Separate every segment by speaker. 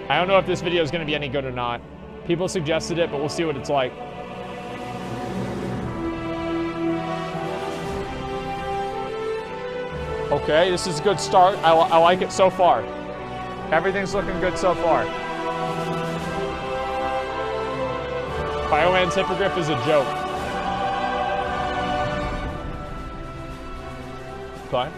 Speaker 1: I don't know if this video is going to be any good or not. People suggested it, but we'll see what it's like. Okay, this is a good start. I like it so far. Everything's looking good so far. Bioman's Hippogriff is a joke. Okay.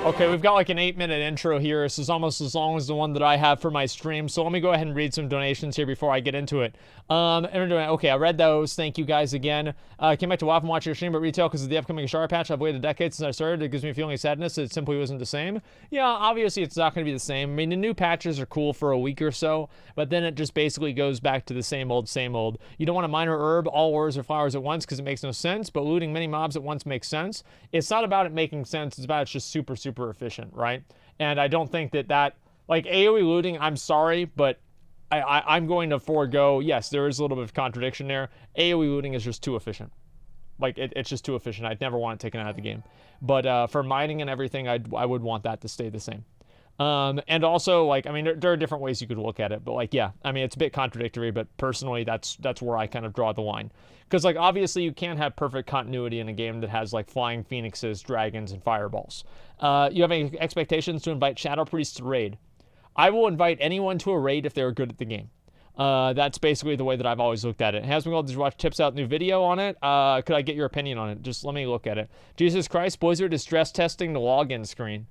Speaker 1: Okay, we've got like an 8-minute intro here. This is almost as long as the one that I have for my stream. So let me go ahead and read some donations here before I get into it. Okay, I read those. Thank you guys again. Came back to WoW and watch your stream, but retail because of the upcoming Shard patch. I've waited a decade since I started. It gives me a feeling of sadness. It simply wasn't the same. Yeah, obviously it's not going to be the same. I mean, the new patches are cool for a week or so, but then it just basically goes back to the same old, same old. You don't want to mine or herb all ores or flowers at once because it makes no sense, but looting many mobs at once makes sense. It's not about it making sense. It's about it's just super, super efficient, right? And I don't think that like AoE looting, I'm sorry, but I'm going to forego. Yes, there is a little bit of contradiction there. AoE looting is just too efficient. Like it's just too efficient. I'd never want it taken out of the game. But for mining and everything, I would want that to stay the same. And also, like, I mean, there are different ways you could look at it, but like, yeah, I mean, it's a bit contradictory, but personally, that's where I kind of draw the line. Because, like, obviously, you can't have perfect continuity in a game that has, like, flying phoenixes, dragons, and fireballs. You have any expectations to invite Shadow Priests to raid? I will invite anyone to a raid if they're good at the game. That's basically the way that I've always looked at it. Asmongold, did you watch Tips Out new video on it? Could I get your opinion on it? Just let me look at it. Jesus Christ, Blizzard is stress testing the login screen.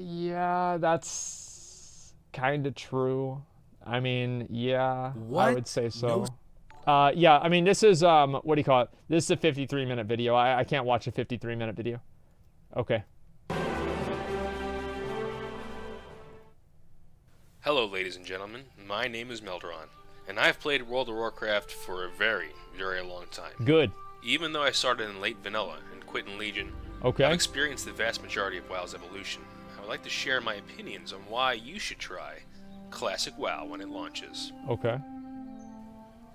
Speaker 1: Yeah, that's kind of true. I mean, yeah,
Speaker 2: what?
Speaker 1: I would say so. Yeah, I mean, this is, what do you call it? This is a 53-minute video. I can't watch a 53-minute video. Okay.
Speaker 3: Hello, ladies and gentlemen. My name is Melderon, and I've played World of Warcraft for a very, very long time.
Speaker 1: Good.
Speaker 3: Even though I started in late vanilla and quit in Legion,
Speaker 1: okay,
Speaker 3: I've experienced the vast majority of WoW's evolution. I would like to share my opinions on why you should try Classic WoW when it launches.
Speaker 1: Okay.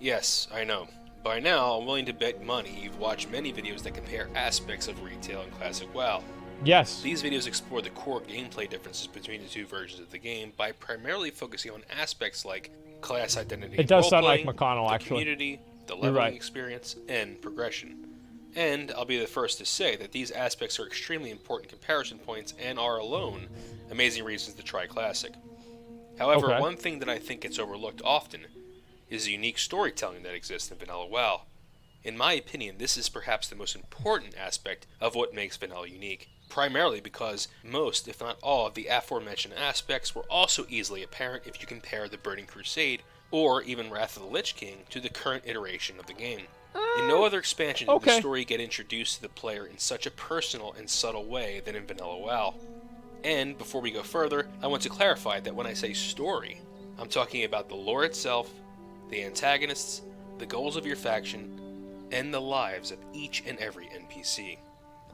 Speaker 3: Yes, I know. By now, I'm willing to bet money you've watched many videos that compare aspects of retail and Classic WoW.
Speaker 1: Yes.
Speaker 3: These videos explore the core gameplay differences between the two versions of the game by primarily focusing on aspects like class identity.
Speaker 1: It does sound like McConnell, actually.
Speaker 3: The community, the leveling experience, and progression. And I'll be the first to say that these aspects are extremely important comparison points and are alone amazing reasons to try Classic. However, one thing that I think gets overlooked often is the unique storytelling that exists in Vanilla WoW. In my opinion, this is perhaps the most important aspect of what makes Vanilla unique, primarily because most, if not all, of the aforementioned aspects were also easily apparent if you compare the Burning Crusade, or even Wrath of the Lich King, to the current iteration of the game. In no other expansion did the story get introduced to the player in such a personal and subtle way than in Vanilla WoW. And, before we go further, I want to clarify that when I say story, I'm talking about the lore itself, the antagonists, the goals of your faction, and the lives of each and every NPC.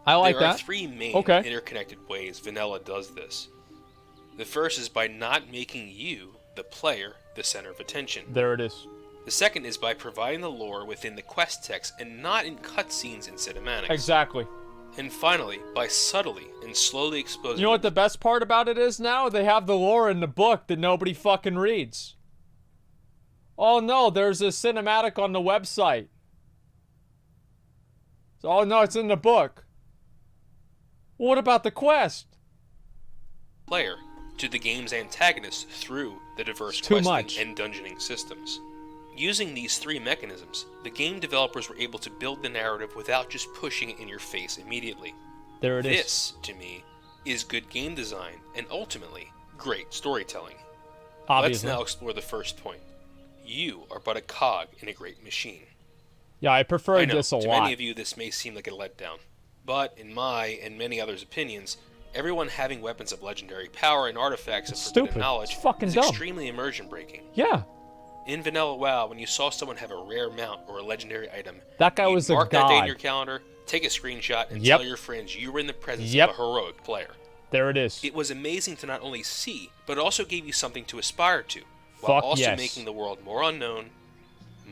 Speaker 1: I like that.
Speaker 3: There are three main interconnected ways Vanilla does this. The first is by not making you, the player, the center of attention.
Speaker 1: There it is.
Speaker 3: The second is by providing the lore within the quest text and not in cutscenes and cinematics.
Speaker 1: Exactly.
Speaker 3: And finally, by subtly and slowly exposing...
Speaker 1: You know what the best part about it is now? They have the lore in the book that nobody fucking reads. Oh no, there's a cinematic on the website. Oh no, it's in the book. What about the quest?
Speaker 3: Player to the game's antagonists through the diverse questing and dungeoning systems. Using these three mechanisms, the game developers were able to build the narrative without just pushing it in your face immediately.
Speaker 1: There it is.
Speaker 3: This, to me, is good game design and ultimately great storytelling.
Speaker 1: Obviously.
Speaker 3: Let's now explore the first point. You are but a cog in a great machine.
Speaker 1: Yeah, I prefer this a lot.
Speaker 3: To many of you, this may seem like a letdown. But, in my and many others' opinions, everyone having weapons of legendary power and artifacts of forbidden knowledge is extremely immersion-breaking.
Speaker 1: Yeah.
Speaker 3: In Vanilla WoW, when you saw someone have a rare mount or a legendary item,
Speaker 1: that guy was a god.
Speaker 3: Mark that day in your calendar, take a screenshot, and tell your friends you were in the presence of a heroic player.
Speaker 1: There it is.
Speaker 3: It was amazing to not only see, but also gave you something to aspire to, while also making the world more unknown,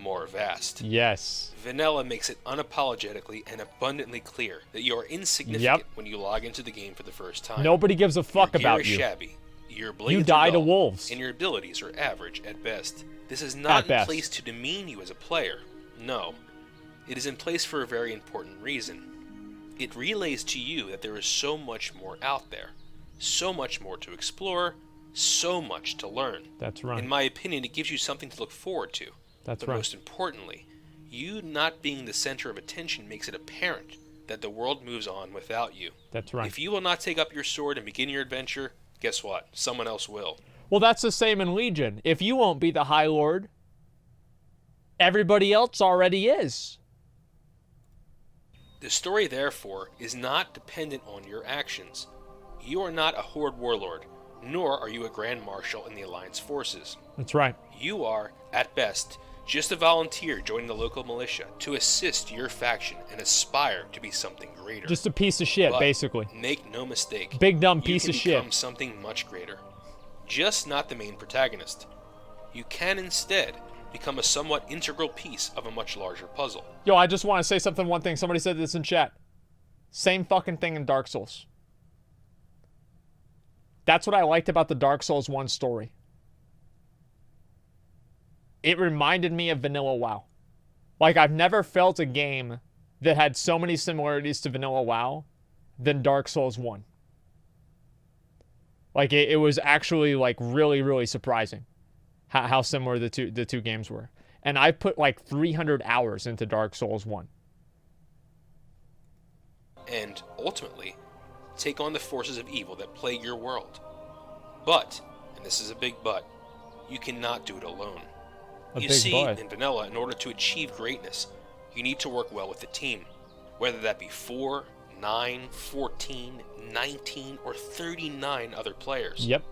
Speaker 3: more vast.
Speaker 1: Yes.
Speaker 3: Vanilla makes it unapologetically and abundantly clear that you are insignificant when you log into the game for the first time.
Speaker 1: Nobody gives a fuck
Speaker 3: your gear
Speaker 1: about
Speaker 3: is
Speaker 1: you.
Speaker 3: Shabby, your blades
Speaker 1: You die
Speaker 3: are
Speaker 1: to
Speaker 3: dull,
Speaker 1: wolves.
Speaker 3: and your abilities are average at best. This is not in place to demean you as a player. No. It is in place for a very important reason. It relays to you that there is so much more out there. So much more to explore. So much to learn.
Speaker 1: That's right.
Speaker 3: In my opinion, it gives you something to look forward to.
Speaker 1: That's
Speaker 3: but
Speaker 1: right.
Speaker 3: most importantly, you not being the center of attention makes it apparent that the world moves on without you.
Speaker 1: That's right.
Speaker 3: If you will not take up your sword and begin your adventure, guess what? Someone else will.
Speaker 1: Well, that's the same in Legion. If you won't be the High Lord, everybody else already is.
Speaker 3: The story, therefore, is not dependent on your actions. You are not a Horde warlord, nor are you a Grand Marshal in the Alliance forces.
Speaker 1: That's right.
Speaker 3: You are, at best, just a volunteer joining the local militia to assist your faction and aspire to be something greater.
Speaker 1: Just a piece of shit,
Speaker 3: But
Speaker 1: basically.
Speaker 3: Make no mistake.
Speaker 1: Big dumb piece of shit.
Speaker 3: You can become something much greater. Just not the main protagonist. You can instead become a somewhat integral piece of a much larger puzzle.
Speaker 1: Yo, I just want to say something, one thing. Somebody said this in chat. Same fucking thing in Dark Souls. That's what I liked about the Dark Souls 1 story. It reminded me of vanilla WoW. Like, I've never felt a game that had so many similarities to vanilla WoW than Dark Souls 1. Like, it was actually, like, really, really surprising how similar the two games were. And I put, like, 300 hours into Dark Souls 1.
Speaker 3: And, ultimately, take on the forces of evil that plague your world. But, and this is a big but, you cannot do it alone. You see, in vanilla, in order to achieve greatness, you need to work well with the team. Whether that be 4, 9, 14, 19, or 39 other players.
Speaker 1: Yep.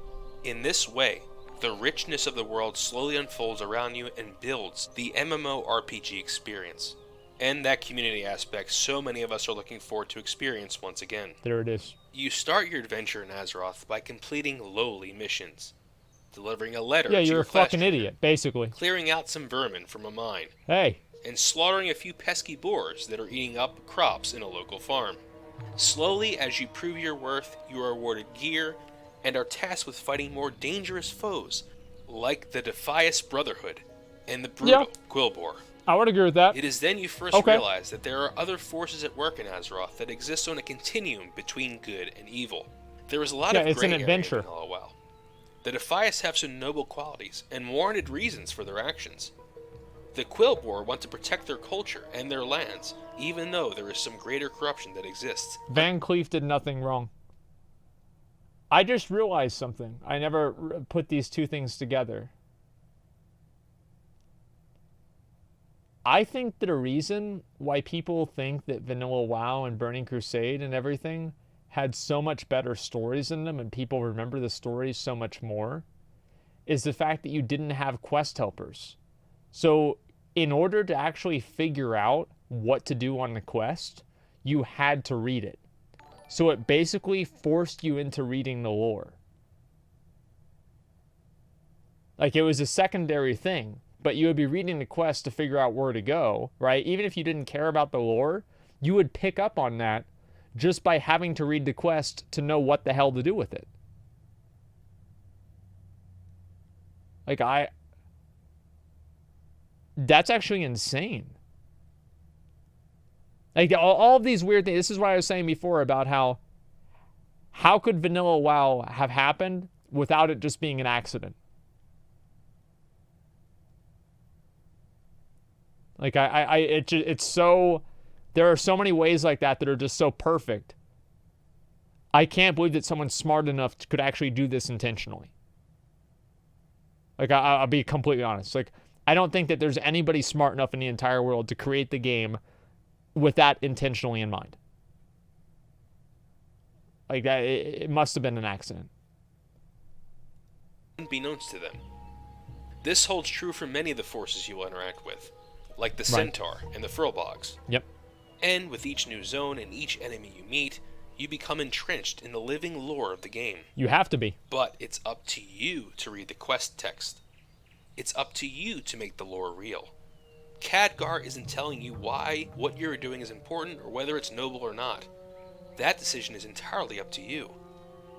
Speaker 3: In this way, the richness of the world slowly unfolds around you and builds the MMORPG experience. And that community aspect so many of us are looking forward to experience once again.
Speaker 1: There it is.
Speaker 3: You start your adventure in Azeroth by completing lowly missions. Delivering a letter to
Speaker 1: you're
Speaker 3: your
Speaker 1: a fucking idiot, basically.
Speaker 3: Clearing out some vermin from a mine.
Speaker 1: Hey.
Speaker 3: And slaughtering a few pesky boars that are eating up crops in a local farm. Slowly, as you prove your worth, you are awarded gear and are tasked with fighting more dangerous foes, like the Defias Brotherhood and the brutal Quillboar.
Speaker 1: I would agree with that.
Speaker 3: It is then you first realize that there are other forces at work in Azeroth that exist on a continuum between good and evil. There is a lot of
Speaker 1: it's
Speaker 3: gray
Speaker 1: an
Speaker 3: area
Speaker 1: adventure.
Speaker 3: in LOL. The Defias have some noble qualities and warranted reasons for their actions. The Quillboar want to protect their culture and their lands, even though there is some greater corruption that exists.
Speaker 1: Van Cleef did nothing wrong. I just realized something. I never put these two things together. I think that a reason why people think that Vanilla WoW and Burning Crusade and everything had so much better stories in them and people remember the stories so much more is the fact that you didn't have quest helpers. So in order to actually figure out what to do on the quest, you had to read it. So it basically forced you into reading the lore. Like, it was a secondary thing, but you would be reading the quest to figure out where to go, right? Even if you didn't care about the lore, you would pick up on that just by having to read the quest to know what the hell to do with it. Like, that's actually insane. Like, all of these weird things. This is what I was saying before about how could Vanilla WoW have happened without it just being an accident? Like, it's so, there are so many ways like that that are just so perfect. I can't believe that someone smart enough could actually do this intentionally. Like, I'll be completely honest. Like, I don't think that there's anybody smart enough in the entire world to create the game with that intentionally in mind. Like, that, it must have been an accident.
Speaker 3: Unbeknownst to them. This holds true for many of the forces you will interact with, like the Centaur and the Furlbogs.
Speaker 1: Yep.
Speaker 3: And with each new zone and each enemy you meet, you become entrenched in the living lore of the game.
Speaker 1: You have to be.
Speaker 3: But it's up to you to read the quest text. It's up to you to make the lore real. Khadgar isn't telling you why what you're doing is important or whether it's noble or not. That decision is entirely up to you.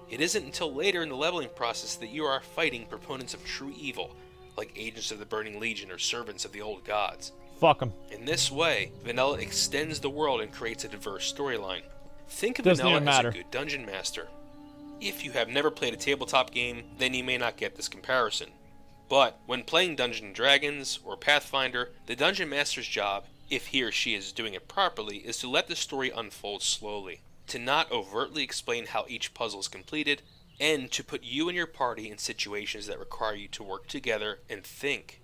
Speaker 3: It isn't until later in the leveling process that you are fighting proponents of true evil, like agents of the Burning Legion or servants of the old gods.
Speaker 1: Fuck them.
Speaker 3: In this way, Vanilla extends the world and creates a diverse storyline. Think of
Speaker 1: Doesn't
Speaker 3: Vanilla
Speaker 1: even
Speaker 3: as
Speaker 1: matter.
Speaker 3: a good dungeon master. If you have never played a tabletop game, then you may not get this comparison. But when playing Dungeons & Dragons or Pathfinder, the dungeon master's job, if he or she is doing it properly, is to let the story unfold slowly, to not overtly explain how each puzzle is completed, and to put you and your party in situations that require you to work together and think.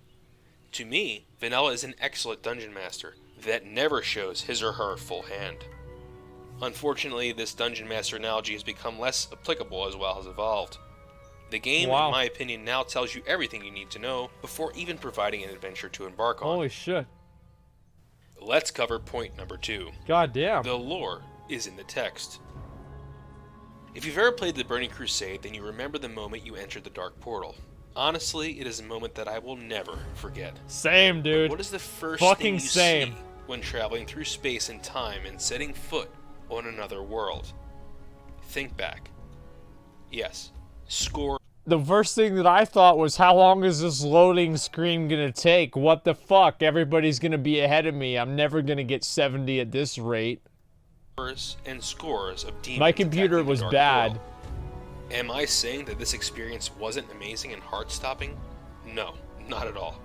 Speaker 3: To me, Vanilla is an excellent dungeon master that never shows his or her full hand. Unfortunately, this dungeon master analogy has become less applicable as WoW has evolved. The game,
Speaker 1: Wow.
Speaker 3: in my opinion, now tells you everything you need to know before even providing an adventure to embark on.
Speaker 1: Holy shit.
Speaker 3: Let's cover point number 2.
Speaker 1: God damn.
Speaker 3: The lore is in the text. If you've ever played the Burning Crusade, then you remember the moment you entered the Dark Portal. Honestly, it is a moment that I will never forget.
Speaker 1: Same, dude.
Speaker 3: What is the first
Speaker 1: Fucking
Speaker 3: thing you
Speaker 1: same.
Speaker 3: see when traveling through space and time and setting foot on another world? Think back. Yes, score.
Speaker 1: The first thing that I thought was, how long is this loading screen gonna take? What the fuck? Everybody's gonna be ahead of me. I'm never gonna get 70 at this rate.
Speaker 3: And scores of demons.
Speaker 1: My computer
Speaker 3: attacking the
Speaker 1: was
Speaker 3: Dark
Speaker 1: bad.
Speaker 3: Portal. Am I saying that this experience wasn't amazing and heart-stopping? No, not at all.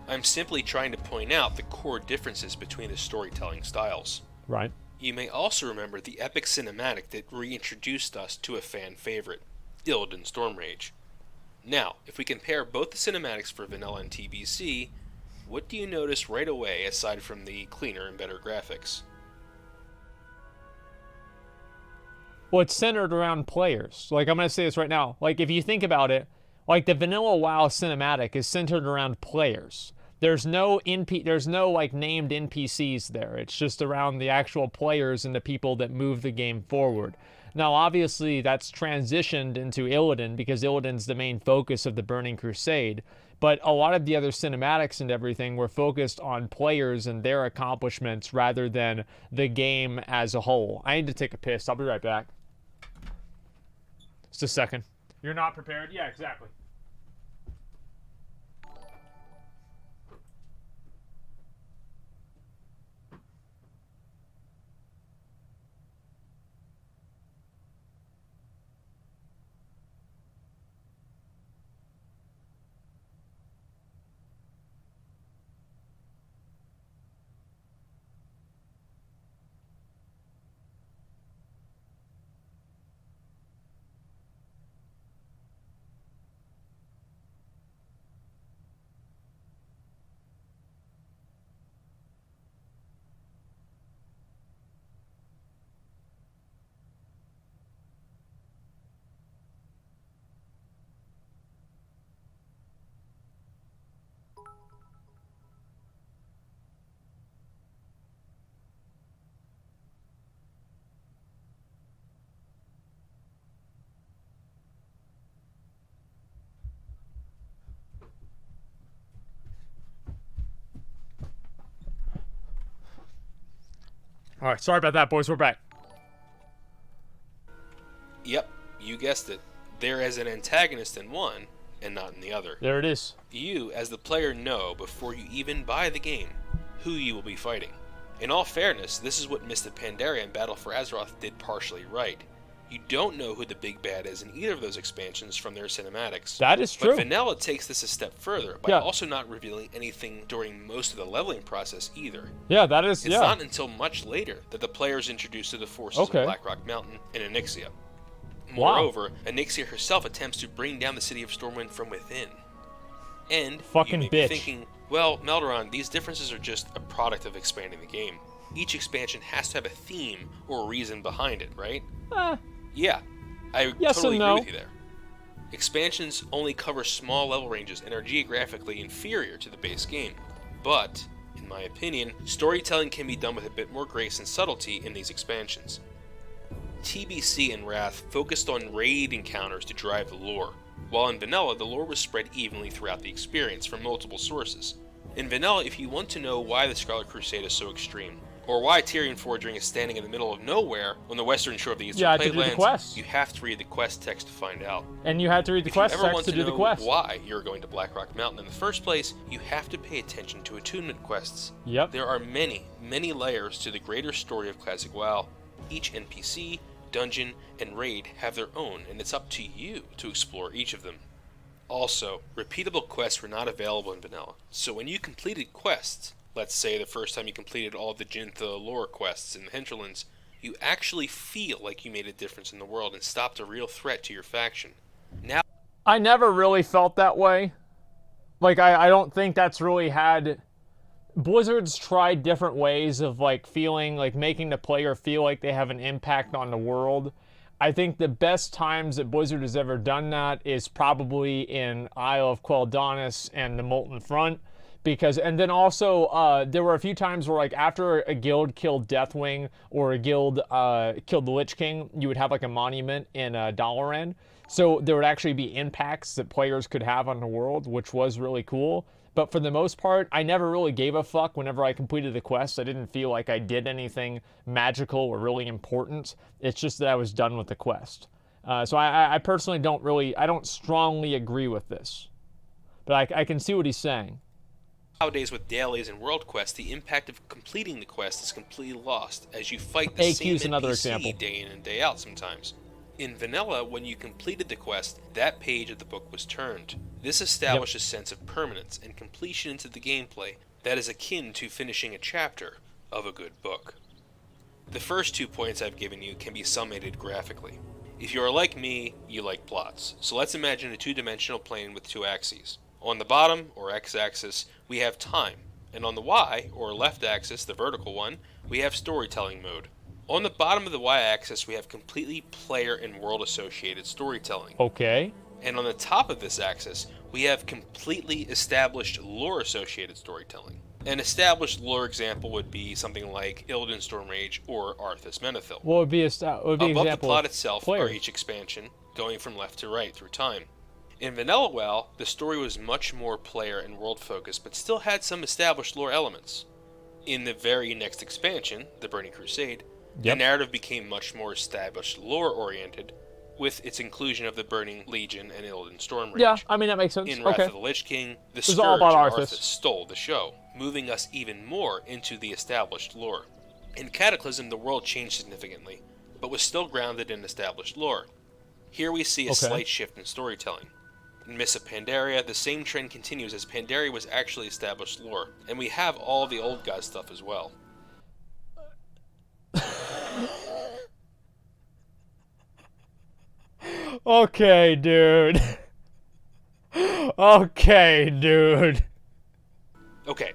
Speaker 3: I'm simply trying to point out the core differences between the storytelling styles.
Speaker 1: Right.
Speaker 3: You may also remember the epic cinematic that reintroduced us to a fan favorite, Illidan Stormrage. Now, if we compare both the cinematics for Vanilla and TBC, what do you notice right away aside from the cleaner and better graphics?
Speaker 1: Well, it's centered around players. Like, I'm gonna say this right now. Like, if you think about it, like the vanilla WoW cinematic is centered around players. There's no like named NPCs there. It's just around the actual players and the people that move the game forward. Now, obviously, that's transitioned into Illidan because Illidan's the main focus of the Burning Crusade. But a lot of the other cinematics and everything were focused on players and their accomplishments rather than the game as a whole. I need to take a piss. I'll be right back. Just a second. You're not prepared? Yeah, exactly. All right, sorry about that, boys. We're back.
Speaker 3: Yep, you guessed it. There is an antagonist in one, and not in the other.
Speaker 1: There it is.
Speaker 3: You, as the player, know before you even buy the game who you will be fighting. In all fairness, this is what Mist of Pandaria and Battle for Azeroth did partially right. You don't know who the big bad is in either of those expansions from their cinematics.
Speaker 1: That is true.
Speaker 3: But Vanilla takes this a step further by also not revealing anything during most of the leveling process either.
Speaker 1: Yeah, that is,
Speaker 3: It's not until much later that the player is introduced to the forces of Blackrock Mountain and Onyxia. Moreover, Onyxia herself attempts to bring down the city of Stormwind from within. And
Speaker 1: fucking
Speaker 3: you may be
Speaker 1: bitch.
Speaker 3: thinking, well, Melderon, these differences are just a product of expanding the game. Each expansion has to have a theme or a reason behind it, right? Yeah, I totally agree with you there. Expansions only cover small level ranges and are geographically inferior to the base game. But, in my opinion, storytelling can be done with a bit more grace and subtlety in these expansions. TBC and Wrath focused on raid encounters to drive the lore, while in Vanilla the lore was spread evenly throughout the experience from multiple sources. In vanilla, if you want to know why the Scarlet Crusade is so extreme, or why Tyrion Forging is standing in the middle of nowhere on the western shore of the Eastern Playlands, you have to read the quest text to find out.
Speaker 1: And you have to read the quest text to do the quest.
Speaker 3: If you ever want to know why you're going to Blackrock Mountain in the first place, you have to pay attention to attunement quests.
Speaker 1: Yep.
Speaker 3: There are many, many layers to the greater story of Classic WoW. Each NPC, dungeon, and raid have their own, and it's up to you to explore each of them. Also, repeatable quests were not available in vanilla, so when you completed quests, let's say the first time you completed all the Jintha lore quests in the Hinterlands, you actually feel like you made a difference in the world and stopped a real threat to your faction. Now,
Speaker 1: I never really felt that way. Like, I don't think that's really had... Blizzard's tried different ways of, like, feeling, like, making the player feel like they have an impact on the world. I think the best times that Blizzard has ever done that is probably in Isle of Quel'Danas and the Molten Front. Because, and then also, there were a few times where, like, after a guild killed Deathwing or a guild killed the Lich King, you would have, like, a monument in Dalaran. So there would actually be impacts that players could have on the world, which was really cool. But for the most part, I never really gave a fuck whenever I completed the quest. I didn't feel like I did anything magical or really important. It's just that I was done with the quest. So I personally don't strongly agree with this. But I can see what he's saying.
Speaker 3: Nowadays, with dailies and world quests, the impact of completing the quest is completely lost, as you fight the same NPC day in and day out sometimes. In vanilla, when you completed the quest, that page of the book was turned. This established a sense of permanence and completion into the gameplay that is akin to finishing a chapter of a good book. The first 2 points I've given you can be summated graphically. If you are like me, you like plots. So let's imagine a two-dimensional plane with two axes. On the bottom, or x-axis, we have time, and on the y, or left axis, the vertical one, we have storytelling mode. On the bottom of the y-axis, we have completely player and world-associated storytelling.
Speaker 1: Okay.
Speaker 3: And on the top of this axis, we have completely established lore-associated storytelling. An established lore example would be something like Illidan Stormrage or Arthas Menethil.
Speaker 1: What would be an
Speaker 3: Above
Speaker 1: example
Speaker 3: the plot itself
Speaker 1: player?
Speaker 3: are each expansion, going from left to right through time. In vanilla WoW, the story was much more player and world focused, but still had some established lore elements. In the very next expansion, the Burning Crusade, the narrative became much more established lore oriented, with its inclusion of the Burning Legion and Illidan Stormrage.
Speaker 1: Yeah, I mean, that makes sense.
Speaker 3: In Wrath of the Lich King, the Scourge
Speaker 1: all about
Speaker 3: and
Speaker 1: Arthas.
Speaker 3: Arthas stole the show, moving us even more into the established lore. In Cataclysm, the world changed significantly, but was still grounded in established lore. Here we see a slight shift in storytelling. In Mists of Pandaria, the same trend continues as Pandaria was actually established lore, and we have all the old god stuff as well.
Speaker 1: Okay, dude. Okay, dude.
Speaker 3: Okay,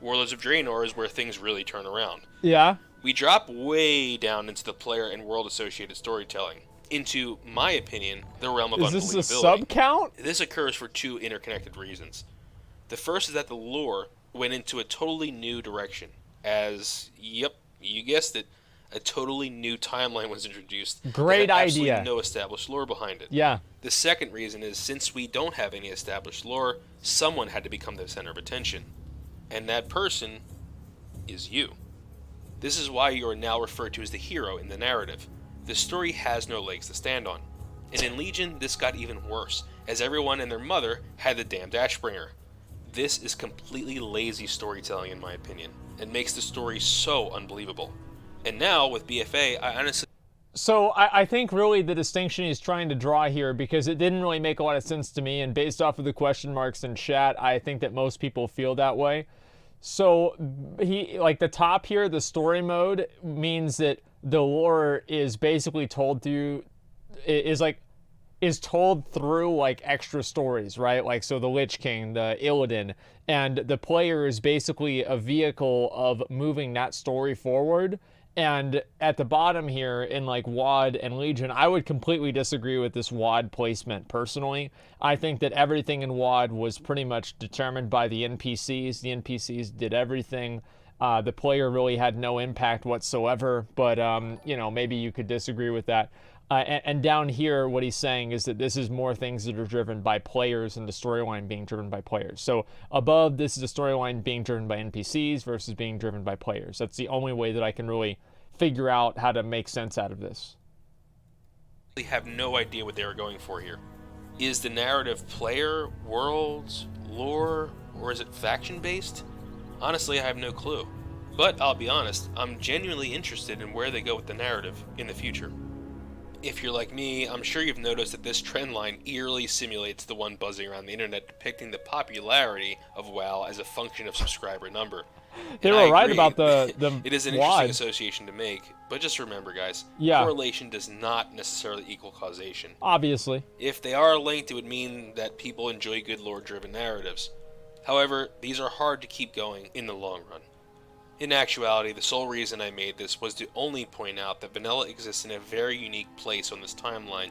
Speaker 3: Warlords of Draenor is where things really turn around.
Speaker 1: Yeah?
Speaker 3: We drop way down into the player and world-associated storytelling, into, my opinion, the realm of unbelievability.
Speaker 1: Is this a sub-count?
Speaker 3: This occurs for two interconnected reasons. The first is that the lore went into a totally new direction, as, yep, you guessed it, a totally new timeline was introduced.
Speaker 1: Great
Speaker 3: that had
Speaker 1: idea.
Speaker 3: Absolutely no established lore behind it.
Speaker 1: Yeah.
Speaker 3: The second reason is, since we don't have any established lore, someone had to become the center of attention. And that person is you. This is why you are now referred to as the hero in the narrative. The story has no legs to stand on. And in Legion, this got even worse, as everyone and their mother had the damned Ashbringer. This is completely lazy storytelling in my opinion, and makes the story so unbelievable. And now, with BFA, I honestly...
Speaker 1: So I think really the distinction he's trying to draw here, because it didn't really make a lot of sense to me, and based off of the question marks in chat, I think that most people feel that way. So he, like the top here, the story mode, means that the lore is basically told through, is told through like extra stories, right? Like, so the Lich King, the Illidan, and the player is basically a vehicle of moving that story forward. And at the bottom here in like WoD and Legion, I would completely disagree with this WoD placement personally. I think that everything in WoD was pretty much determined by the NPCs. The NPCs did everything. The player really had no impact whatsoever, but you know, maybe you could disagree with that. And down here, what he's saying is that this is more things that are driven by players and the storyline being driven by players. So above, this is a storyline being driven by NPCs versus being driven by players. That's the only way that I can really figure out how to make sense out of this.
Speaker 3: They have no idea what they were going for here. Is the narrative player, worlds, lore, or is it faction-based? Honestly, I have no clue. But I'll be honest, I'm genuinely interested in where they go with the narrative in the future. If you're like me, I'm sure you've noticed that this trend line eerily simulates the one buzzing around the internet depicting the popularity of WoW as a function of subscriber number.
Speaker 1: They were right about the
Speaker 3: It is an
Speaker 1: wad.
Speaker 3: interesting association to make, but just remember, guys,
Speaker 1: Yeah.
Speaker 3: correlation does not necessarily equal causation.
Speaker 1: Obviously.
Speaker 3: If they are linked, it would mean that people enjoy good lore-driven narratives. However, these are hard to keep going in the long run. In actuality, the sole reason I made this was to only point out that vanilla exists in a very unique place on this timeline,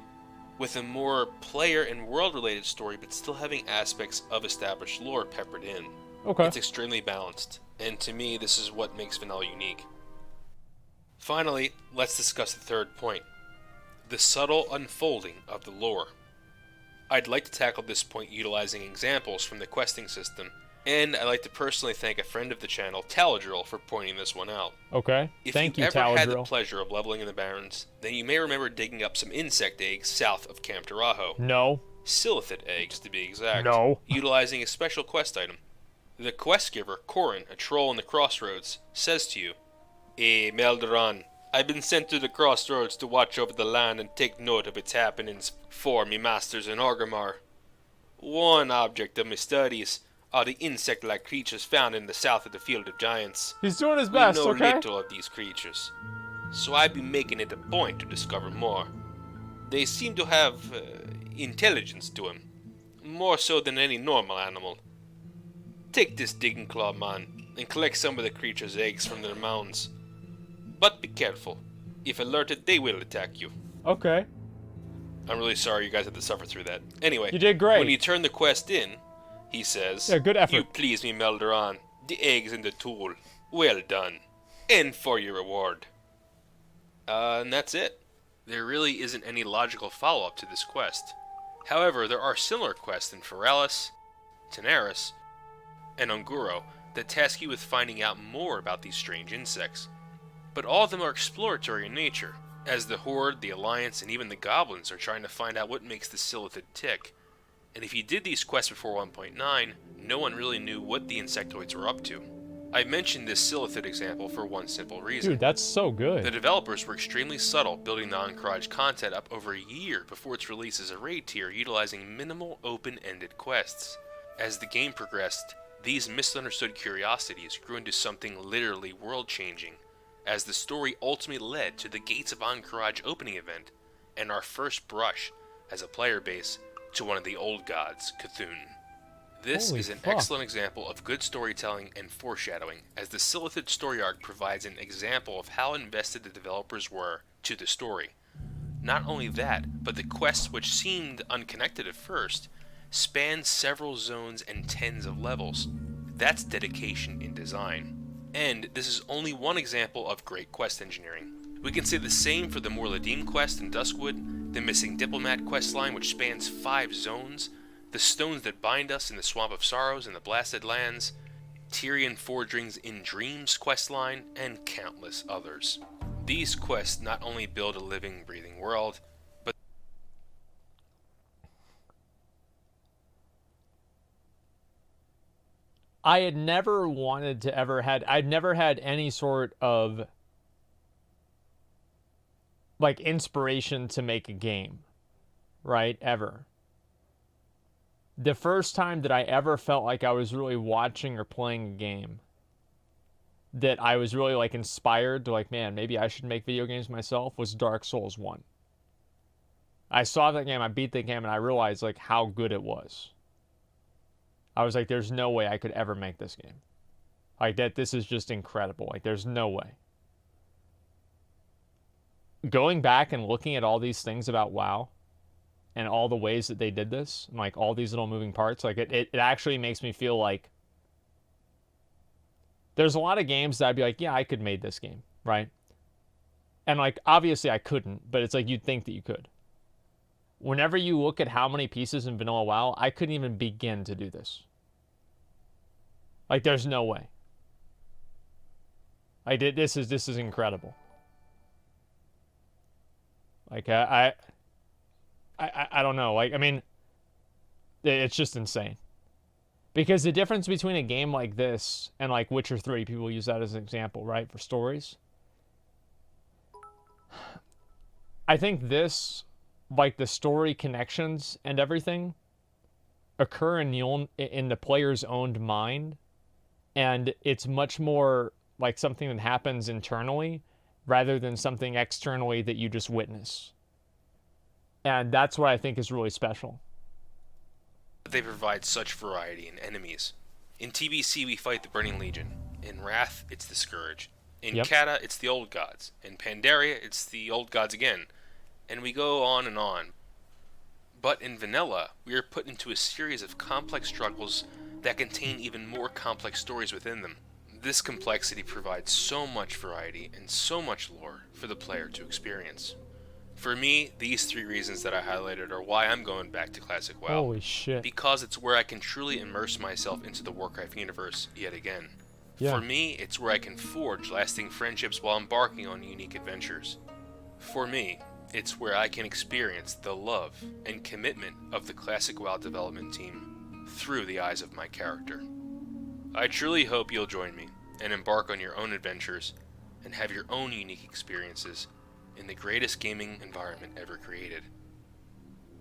Speaker 3: with a more player and world-related story but still having aspects of established lore peppered in.
Speaker 1: Okay.
Speaker 3: It's extremely balanced, and to me this is what makes vanilla unique. Finally, let's discuss the third point, the subtle unfolding of the lore. I'd like to tackle this point utilizing examples from the questing system, and I'd like to personally thank a friend of the channel, Taladrill, for pointing this one out.
Speaker 1: Okay.
Speaker 3: If
Speaker 1: Thank you,
Speaker 3: ever had the
Speaker 1: Taladrill.
Speaker 3: pleasure of leveling in the Barrens, then you may remember digging up some insect eggs south of Camp Tarajo.
Speaker 1: No.
Speaker 3: Silithid eggs, to be exact.
Speaker 1: No.
Speaker 3: Utilizing a special quest item. The quest giver, Corin, a troll in the crossroads, says to you, Melderon, I've been sent to the crossroads to watch over the land and take note of its happenings for me masters in Orgrimmar. One object of my studies are the insect-like creatures found in the south of the Field of Giants.
Speaker 1: He's doing his best,
Speaker 3: We know
Speaker 1: okay?
Speaker 3: little of these creatures, so I've been making it a point to discover more. They seem to have intelligence to them, more so than any normal animal. Take this digging claw, man, and collect some of the creature's eggs from their mounds. But be careful. If alerted, they will attack you.
Speaker 1: Okay.
Speaker 3: I'm really sorry you guys had to suffer through that. Anyway,
Speaker 1: You did great.
Speaker 3: when you turn the quest in, he says,
Speaker 1: Yeah, good effort.
Speaker 3: You please me, Melderon. The eggs and the tool. Well done. And for your reward. And that's it. There really isn't any logical follow-up to this quest. However, there are similar quests in Feralis, Tenaris, and Unguro that task you with finding out more about these strange insects. But all of them are exploratory in nature, as the Horde, the Alliance, and even the Goblins are trying to find out what makes the Silithid tick. And if you did these quests before 1.9, no one really knew what the insectoids were up to. I mentioned this Silithid example for one simple reason.
Speaker 1: Dude, that's so good.
Speaker 3: The developers were extremely subtle, building the Encourage content up over a year before its release as a raid tier, utilizing minimal open-ended quests. As the game progressed, these misunderstood curiosities grew into something literally world-changing, as the story ultimately led to the Gates of Encourage opening event, and our first brush, as a player base, to one of the old gods, Cthulhu. This
Speaker 1: Holy
Speaker 3: is an
Speaker 1: fuck.
Speaker 3: excellent example of good storytelling and foreshadowing, as the Silithid story arc provides an example of how invested the developers were to the story. Not only that, but the quests, which seemed unconnected at first, span several zones and tens of levels. That's dedication in design. And this is only one example of great quest engineering. We can say the same for the Morladim quest in Duskwood, the Missing Diplomat questline which spans 5 zones, the Stones That Bind Us in the Swamp of Sorrows in the Blasted Lands, Tyrion Forgering's In Dreams questline, and countless others. These quests not only build a living, breathing world, but
Speaker 1: I had never wanted to I'd never had any sort of like inspiration to make a game, right? Ever. The first time that I ever felt like I was really watching or playing a game that I was really like inspired to like, man, maybe I should make video games myself was Dark Souls 1. I saw that game, I beat the game, and I realized like how good it was. I was like, there's no way I could ever make this game. Like that, this is just incredible. Like there's no way. Going back and looking at all these things about WoW and all the ways that they did this, and like all these little moving parts, like it actually makes me feel like there's a lot of games that I'd be like, yeah, I could made this game, right? And like, obviously I couldn't, but it's like you'd think that you could. Whenever you look at how many pieces in vanilla WoW, I couldn't even begin to do this. Like, there's no way. This is incredible. Like, I don't know. Like, I mean, it's just insane. Because the difference between a game like this and like Witcher 3, people use that as an example, right, for stories. I think this, like the story connections and everything, occur in the player's own mind, and it's much more like something that happens internally rather than something externally that you just witness. And that's what I think is really special.
Speaker 3: They provide such variety in enemies. In TBC, we fight the Burning Legion. In Wrath, it's the Scourge. In Kata, it's the Old Gods. In Pandaria, it's the Old Gods again. And we go on and on. But in Vanilla, we are put into a series of complex struggles that contain even more complex stories within them. This complexity provides so much variety and so much lore for the player to experience. For me, these 3 reasons that I highlighted are why I'm going back to Classic WoW.
Speaker 1: Holy shit.
Speaker 3: Because it's where I can truly immerse myself into the Warcraft universe yet again.
Speaker 1: Yeah.
Speaker 3: For me, it's where I can forge lasting friendships while embarking on unique adventures. For me, it's where I can experience the love and commitment of the Classic WoW development team through the eyes of my character. I truly hope you'll join me and embark on your own adventures and have your own unique experiences in the greatest gaming environment ever created.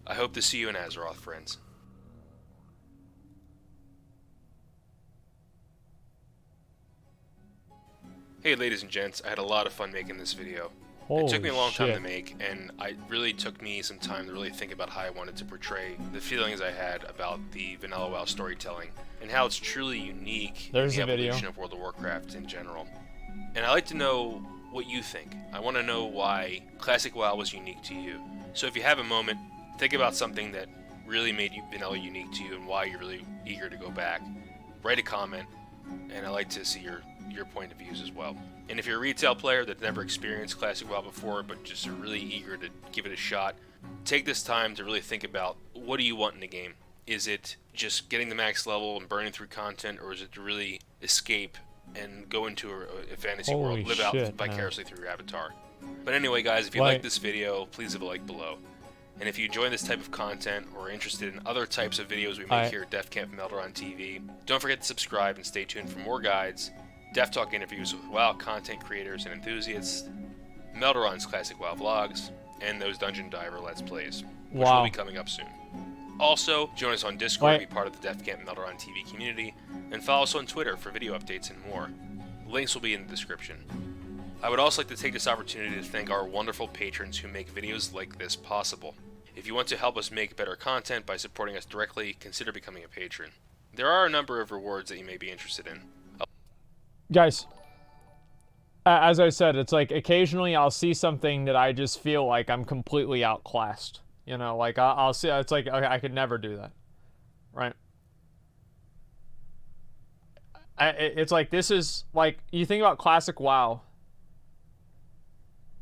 Speaker 3: I hope to see you in Azeroth, friends. Hey ladies and gents, I had a lot of fun making this video. It took me a long time to make, and it really took me some time to really think about how I wanted to portray the feelings I had about the Vanilla WoW storytelling, and how it's truly unique in the evolution of World of Warcraft in general. And I'd like to know what you think. I want to know why Classic WoW was unique to you. So if you have a moment, think about something that really made Vanilla unique to you and why you're really eager to go back. Write a comment, and I'd like to see your point of views as well. And if you're a retail player that's never experienced Classic WoW before but just are really eager to give it a shot, take this time to really think about, what do you want in the game? Is it just getting the max level and burning through content, or is it to really escape and go into a fantasy world, live out vicariously through your avatar? But anyway guys, if you like this video, please leave a like below. And if you enjoy this type of content or are interested in other types of videos we make here at Defcamp Melderon TV, don't forget to subscribe and stay tuned for more guides, Def Talk interviews with WoW content creators and enthusiasts, Melderon's Classic WoW vlogs, and those Dungeon Diver Let's Plays, which will be coming up soon. Also, join us on Discord, be part of the Defcamp Melderon TV community, and follow us on Twitter for video updates and more. Links will be in the description. I would also like to take this opportunity to thank our wonderful patrons who make videos like this possible. If you want to help us make better content by supporting us directly, consider becoming a patron. There are a number of rewards that you may be interested in.
Speaker 1: Guys, as I said, it's like occasionally I'll see something that I just feel like I'm completely outclassed. You know, like I'll see, it's like, okay, I could never do that. Right? It's like, this is like, you think about Classic WoW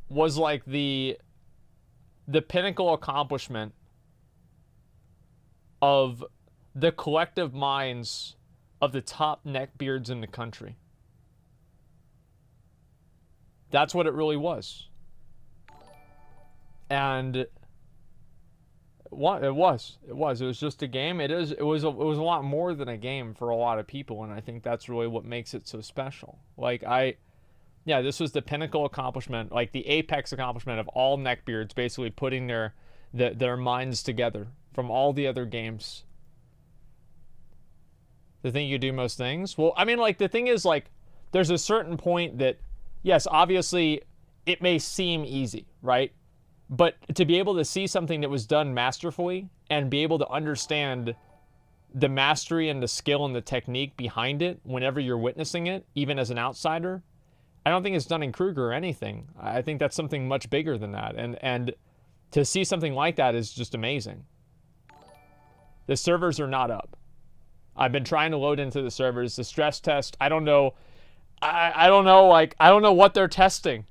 Speaker 1: was like the pinnacle accomplishment of the collective minds of the top neckbeards in the country. That's what it really was. And it was just a game. It was a lot more than a game for a lot of people, and I think that's really what makes it so special. Like, this was the pinnacle accomplishment, like the apex accomplishment of all neckbeards basically putting their minds together from all the other games. The thing you do most things? Well, I mean, like, the thing is, like, there's a certain point that, yes, obviously, it may seem easy, right? But to be able to see something that was done masterfully and be able to understand the mastery and the skill and the technique behind it whenever you're witnessing it, even as an outsider, I don't think it's Dunning-Kruger or anything. I think that's something much bigger than that. And to see something like that is just amazing. The servers are not up. I've been trying to load into the servers. The stress test, I don't know. I don't know, like, I don't know what they're testing.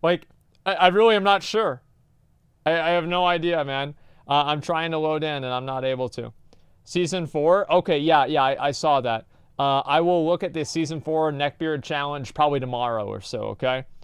Speaker 1: Like, I really am not sure. I have no idea, man. I'm trying to load in and I'm not able to. Season 4? Okay, yeah, I saw that. I will look at the Season 4 Neckbeard Challenge probably tomorrow or so, okay?